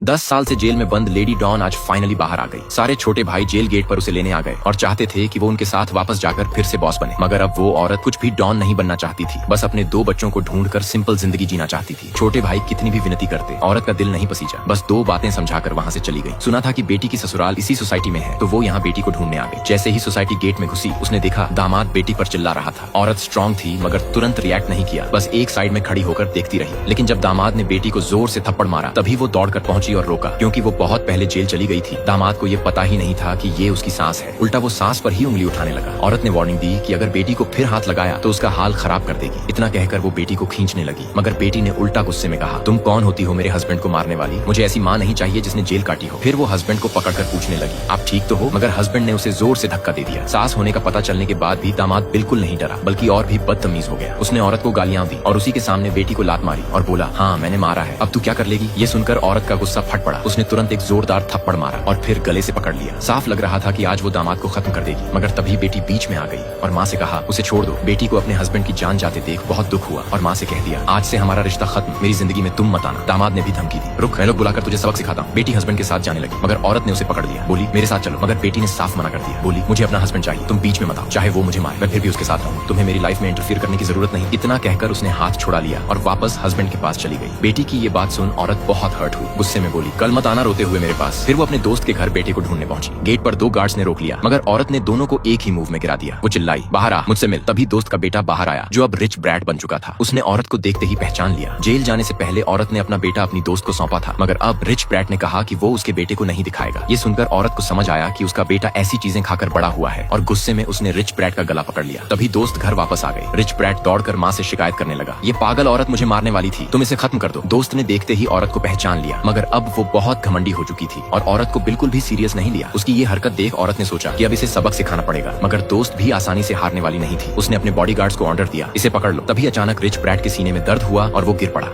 10 साल से जेल में बंद लेडी डॉन आज फाइनली बाहर आ गई। सारे छोटे भाई जेल गेट पर उसे लेने आ गए और चाहते थे कि वो उनके साथ वापस जाकर फिर से बॉस बने, मगर अब वो औरत कुछ भी डॉन नहीं बनना चाहती थी। बस अपने 2 बच्चों को ढूंढकर सिंपल जिंदगी जीना चाहती थी। छोटे भाई कितनी भी विनती करते, औरत का दिल नहीं पसीजा। बस 2 बातें समझाकर वहाँ से चली गई। सुना था कि बेटी की ससुराल इसी सोसाइटी में है, तो वो यहाँ बेटी को ढूंढने आ गई। जैसे ही सोसाइटी गेट में घुसी, उसने देखा दामाद बेटी पर चिल्ला रहा था। औरत स्ट्रांग थी मगर तुरंत रिएक्ट नहीं किया, बस एक साइड में खड़ी होकर देखती रही। लेकिन जब दामाद ने बेटी को जोर से थप्पड़ मारा, तभी वो दौड़कर पहुंची और रोका, क्योंकि वो बहुत पहले जेल चली गई थी। दामाद को ये पता ही नहीं था कि ये उसकी सास है। उल्टा वो सास पर ही उंगली उठाने लगा। औरत ने वार्निंग दी कि अगर बेटी को फिर हाथ लगाया तो उसका हाल खराब कर देगी। इतना कहकर वो बेटी को खींचने लगी, मगर बेटी ने उल्टा गुस्से में कहा, तुम कौन होती हो मेरे हस्बैंड को मारने वाली? मुझे ऐसी माँ नहीं चाहिए जिसने जेल काटी हो। फिर वो हस्बैंड को पकड़कर पूछने लगी, आप ठीक तो हो? मगर हस्बैंड ने उसे जोर से धक्का दे दिया। सास होने का पता चलने के बाद भी दामाद बिल्कुल नहीं डरा, बल्कि और भी बदतमीज हो गया। उसने औरत को गालियां दी और उसी के सामने बेटी को लात मारी और बोला, हाँ मैंने मारा है, अब तू क्या कर लेगी? ये सुनकर औरत का गुस्सा फट पड़ा। उसने तुरंत एक जोरदार थप्पड़ मारा और फिर गले से पकड़ लिया। साफ लग रहा था कि आज वो दामाद को खत्म कर देगी, मगर तभी बेटी बीच में आ गई और माँ से कहा, उसे छोड़ दो। बेटी को अपने हस्बैंड की जान जाते देख बहुत दुख हुआ और माँ से कह दिया, आज से हमारा रिश्ता खत्म, मेरी जिंदगी में तुम मत आना। दामाद ने भी धमकी दी, रुक मैं लोग बुलाकर तुझे सबक सिखाता हूँ। बेटी हस्बैंड के साथ जाने लगी, मगर औरत ने उसे पकड़ लिया। बोली, मेरे साथ चलो, मगर बेटी ने साफ मना कर दिया। बोली, मुझे अपना हस्बैंड चाहिए, तुम बीच में मत आओ, चाहे वो मुझे मारे मैं फिर भी उसके साथ रहूँ, तुम्हें मेरी लाइफ में इंटरफियर करने की जरूरत नहीं। इतना कहकर उसने हाथ छुड़ा लिया और वापस हस्बैंड के पास चली गई। बेटी की ये बात सुन औरत बहुत हर्ट हुई। गुस्से में बोली, कल मत आना रोते हुए मेरे पास। फिर वो अपने दोस्त के घर बेटे को ढूंढने पहुंची। गेट पर 2 गार्ड्स ने रोक लिया, मगर औरत ने दोनों को एक ही मूव में गिरा दिया। वो चिल्लाई, बाहर आ, मुझसे मिल। तभी दोस्त का बेटा बाहर आया, जो अब रिच ब्रैट बन चुका था। उसने औरत को देखते ही पहचान लिया। जेल जाने से पहले औरत ने अपना बेटा अपनी दोस्त को सौंपा था, मगर अब रिच ब्रैट ने कहा कि वो उसके बेटे को नहीं दिखाएगा। ये सुनकर औरत को समझ आया कि उसका बेटा ऐसी चीजें खाकर बड़ा हुआ है और गुस्से में उसने रिच ब्रैट का गला पकड़ लिया। तभी दोस्त घर वापस आ गए। रिच ब्रैट दौड़कर माँ से शिकायत करने लगा, ये पागल औरत मुझे मारने वाली थी, तुम इसे खत्म कर दो। दोस्त ने देखते ही औरत को पहचान लिया, मगर अब वो बहुत घमंडी हो चुकी थी और औरत को बिल्कुल भी सीरियस नहीं लिया। उसकी ये हरकत देख औरत ने सोचा कि अब इसे सबक सिखाना पड़ेगा, मगर दोस्त भी आसानी से हारने वाली नहीं थी। उसने अपने बॉडीगार्ड्स को ऑर्डर दिया, इसे पकड़ लो। तभी अचानक रिच ब्रैट के सीने में दर्द हुआ और वो गिर पड़ा।